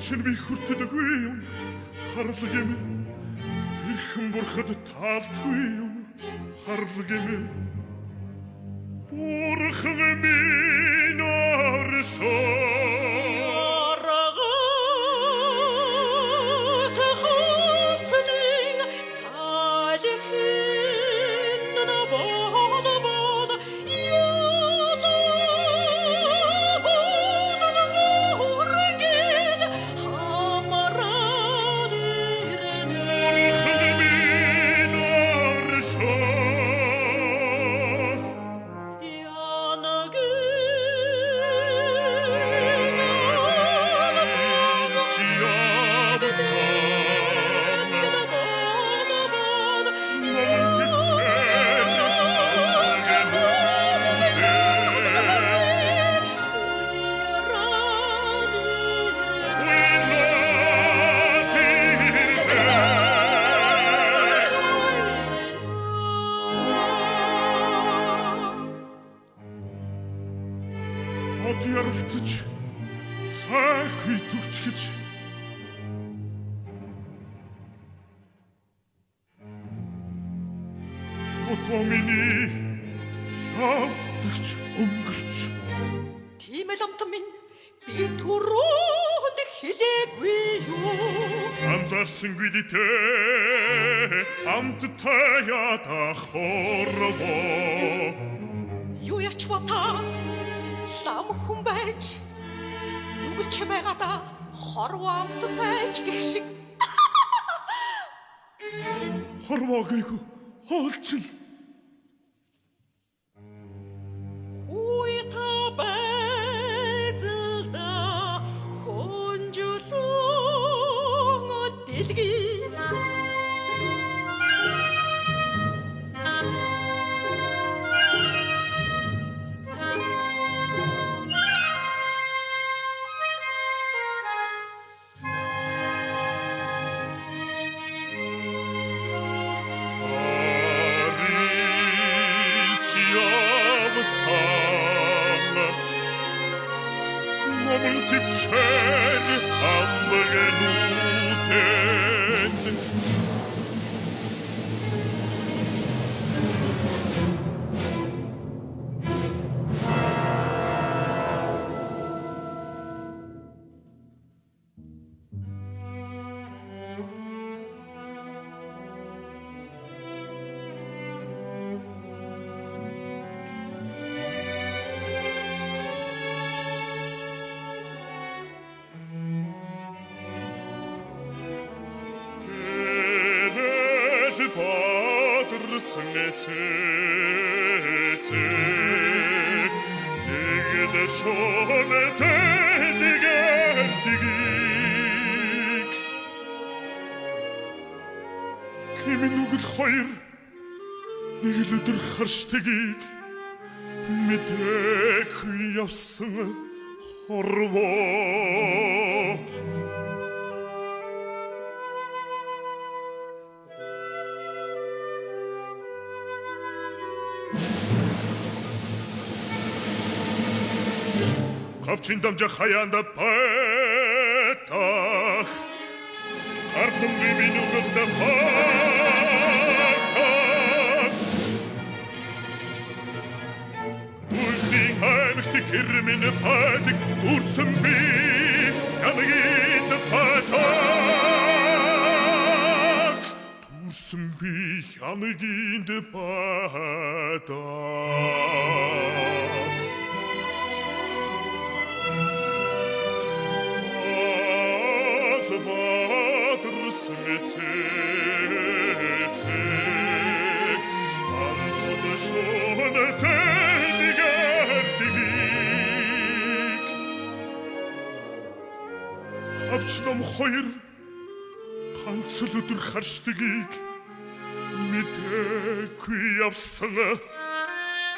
чинь би хүртдэггүй юм харлаг юм эрхэм бурхад таалдгүй юм харлаг юм бурхан минь оршоо ярилцаж сайхүй төгчгөж отомини шаалтгч өнгөрч тийм л амт минь би түрүүнд хэлээгүй юу анзаарсангүй дитэ амттай ята хорвоо юу яч бата лам хүн байж нүгэлч байгаадаа хорвоо амттай гэх шиг хорвоогийг хоолчин уйта байзалда хонжулон дэлгий Тивчен амвгенутен Киминугэл хоёр нэг л өдөр харштгийг мэдээгүй явсан хорвоо Ковчин дамжа хаяанда пэтах Картлын бибин угдаа пэтах Улдин хаймхты кирмин пэтик Урсан би янагин пэтах Урсан би янагин пэтах Светцек, анцулшоне тэлгэрдгийг Хавчном хоёр ганц л өдөр харштгийг мэдээгүй явсан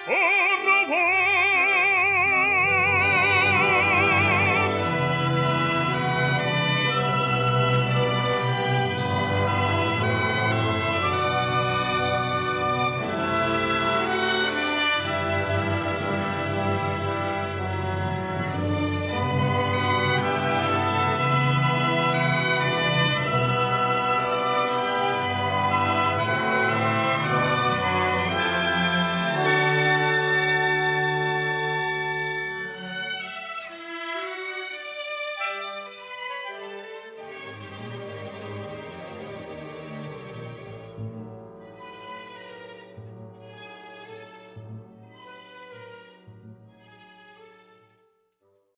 орвоо